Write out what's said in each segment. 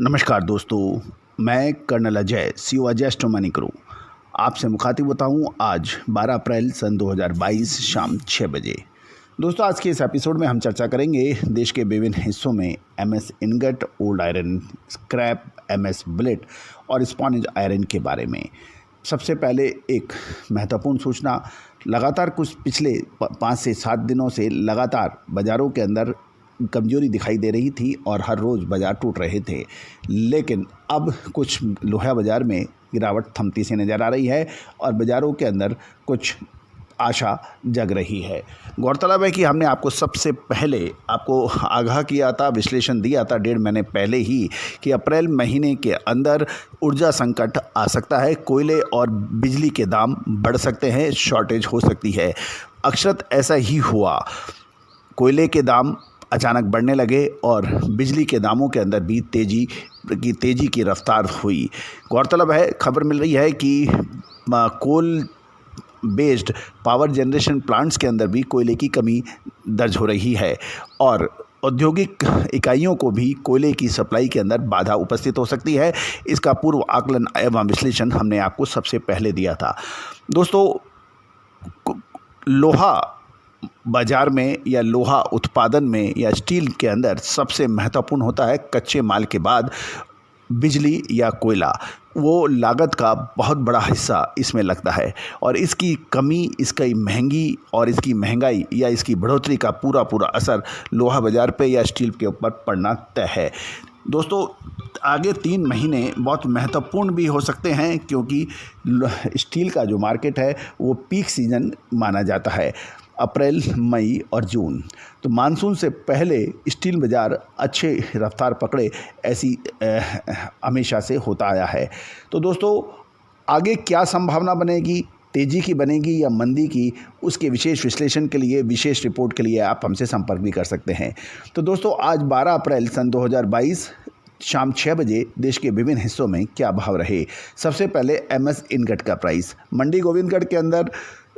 नमस्कार दोस्तों, मैं colonel Ajay CO Ajay astro money guru आपसे मुखातिब होता हूँ आज 12 अप्रैल सन 2022 शाम 6 बजे। दोस्तों, आज के इस एपिसोड में हम चर्चा करेंगे देश के विभिन्न हिस्सों में MS ingot, old iron scrap, MS billet और स्पॉन्ज आयरन के बारे में। सबसे पहले एक महत्वपूर्ण सूचना, लगातार कुछ पिछले 5 से 7 दिनों से लगातार बाज़ारों के अंदर कमज़ोरी दिखाई दे रही थी और हर रोज़ बाज़ार टूट रहे थे, लेकिन अब कुछ लोहा बाज़ार में गिरावट थमती सी नज़र आ रही है और बाज़ारों के अंदर कुछ आशा जग रही है। गौरतलब है कि हमने आपको सबसे पहले आपको आगाह किया था, विश्लेषण दिया था 1.5 महीने पहले ही कि अप्रैल महीने के अंदर ऊर्जा संकट आ सकता है, कोयले और बिजली के दाम बढ़ सकते हैं, शॉर्टेज हो सकती है। अक्षरत ऐसा ही हुआ, कोयले के दाम अचानक बढ़ने लगे और बिजली के दामों के अंदर भी तेज़ी की रफ्तार हुई। गौरतलब है, खबर मिल रही है कि coal based power generation plants के अंदर भी कोयले की कमी दर्ज हो रही है और औद्योगिक इकाइयों को भी कोयले की सप्लाई के अंदर बाधा उपस्थित हो सकती है। इसका पूर्व आकलन एवं विश्लेषण हमने आपको सबसे पहले दिया था। दोस्तों, लोहा बाज़ार में या लोहा उत्पादन में या स्टील के अंदर सबसे महत्वपूर्ण होता है कच्चे माल के बाद बिजली या कोयला। वो लागत का बहुत बड़ा हिस्सा इसमें लगता है और इसकी कमी, इसकी महंगाई या इसकी बढ़ोतरी का पूरा असर लोहा बाज़ार पे या स्टील के ऊपर पड़ना तय है। दोस्तों, आगे 3 महीने बहुत महत्वपूर्ण भी हो सकते हैं क्योंकि स्टील का जो मार्केट है वो पीक सीज़न माना जाता है, अप्रैल, मई और जून। तो मानसून से पहले स्टील बाज़ार अच्छे रफ्तार पकड़े, ऐसी हमेशा से होता आया है। तो दोस्तों, आगे क्या संभावना बनेगी, तेज़ी की बनेगी या मंदी की, उसके विशेष विश्लेषण के लिए, विशेष रिपोर्ट के लिए आप हमसे संपर्क भी कर सकते हैं। तो दोस्तों, आज 12 अप्रैल सन 2022 शाम 6 बजे देश के विभिन्न हिस्सों में क्या भाव रहे। सबसे पहले एमएस इनगट का प्राइस मंडी गोविंदगढ़ के अंदर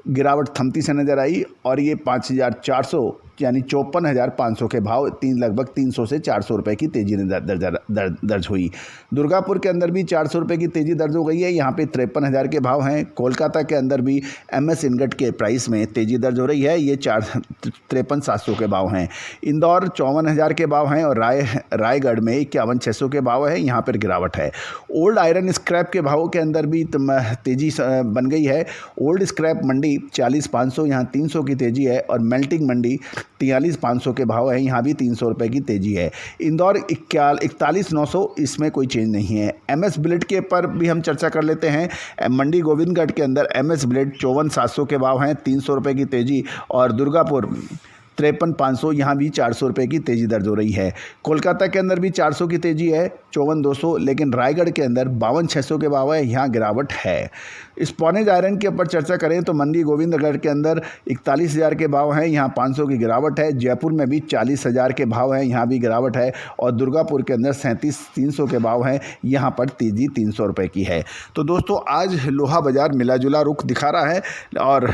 गिरावट थमती से नज़र आई और ये 5400 यानी 54,500 के भाव लगभग 300 से 400 रुपये की तेज़ी दर्ज हुई। दुर्गापुर के अंदर भी 400 रुपये की तेज़ी दर्ज हो गई है, यहाँ पे 53,000 के भाव हैं। कोलकाता के अंदर भी एमएस इनगट के प्राइस में तेज़ी दर्ज हो रही है, ये 53,700 के भाव हैं। इंदौर 54,000 के भाव हैं और रायगढ़ में 51,600 के भाव है, यहाँ पर गिरावट है। ओल्ड आयरन स्क्रैप के भावों के अंदर भी तेज़ी बन गई है। ओल्ड स्क्रैप मंडी 40,500, यहाँ 300 की तेज़ी है और मेल्टिंग मंडी 43,500 के भाव है, यहाँ भी 300 रुपये की तेज़ी है। इंदौर 41,900, इसमें कोई चेंज नहीं है। एमएस बिलेट के पर भी हम चर्चा कर लेते हैं। मंडी गोविंदगढ़ के अंदर एमएस बिलेट 54,700 के भाव हैं, 300 रुपये की तेज़ी और दुर्गापुर 53,500, यहाँ भी 400 रुपये की तेज़ी दर्ज हो रही है। कोलकाता के अंदर भी 400 की तेज़ी है, 54,200, लेकिन रायगढ़ के अंदर 52,600 के भाव है, यहाँ गिरावट है। स्पॉन्ज आयरन के ऊपर चर्चा करें तो मंडी गोविंदगढ़ के अंदर 41,000 के भाव हैं, यहाँ 500 की गिरावट है। जयपुर में भी 40,000 के भाव हैं, यहाँ भी गिरावट है और दुर्गापुर के अंदर 37,300 के भाव हैं, यहाँ पर तेज़ी 300 रुपये की है। तो दोस्तों, आज लोहा बाज़ार मिला जुला रुख दिखा रहा है और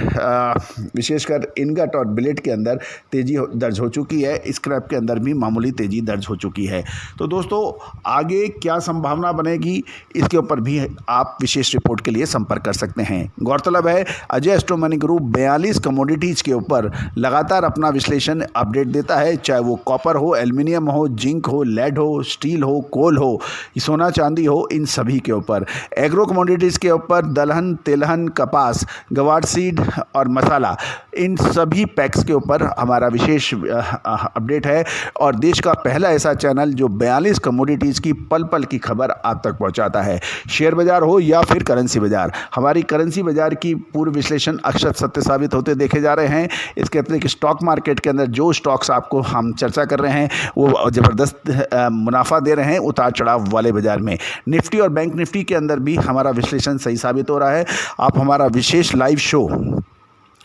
विशेषकर इनगट और बिलेट के अंदर तेज़ी दर्ज हो चुकी है, स्क्रैप के अंदर भी मामूली तेज़ी दर्ज हो चुकी है। तो दोस्तों, आगे क्या संभावना बनेगी, इसके ऊपर भी आप विशेष रिपोर्ट के लिए संपर्क कर सकते हैं। गौरतलब है, अजय एस्ट्रो मनी गुरु 42 कमोडिटीज़ के ऊपर लगातार अपना विश्लेषण अपडेट देता है, चाहे वो कॉपर हो, एल्युमिनियम हो, जिंक हो, लेड हो, स्टील हो, कोल हो, सोना चांदी हो, इन सभी के ऊपर। एग्रो कमोडिटीज़ के ऊपर दलहन, तिलहन, कपास, गवार सीड और मसाला, इन सभी पैक्स के ऊपर हमारा विशेष अपडेट है और देश का पहला ऐसा चैनल जो 42 कमोडिटीज़ की पल पल की खबर आप तक पहुंचाता है। शेयर बाज़ार हो या फिर करेंसी बाज़ार, हमारी करेंसी बाज़ार की पूर्व विश्लेषण अक्षर सत्य साबित होते देखे जा रहे हैं। इसके अतिरिक्त स्टॉक मार्केट के अंदर जो स्टॉक्स आपको हम चर्चा कर रहे हैं वो ज़बरदस्त मुनाफा दे रहे हैं उतार चढ़ाव वाले बाज़ार में। निफ्टी और बैंक निफ्टी के अंदर भी हमारा विश्लेषण सही साबित हो रहा है। आप हमारा विशेष लाइव शो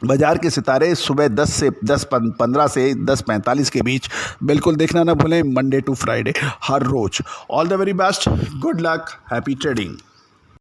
बाज़ार के सितारे सुबह 10:15 से 10:45 के बीच बिल्कुल देखना ना भूलें, मंडे टू फ्राइडे हर रोज़। All the very best, good luck, happy trading.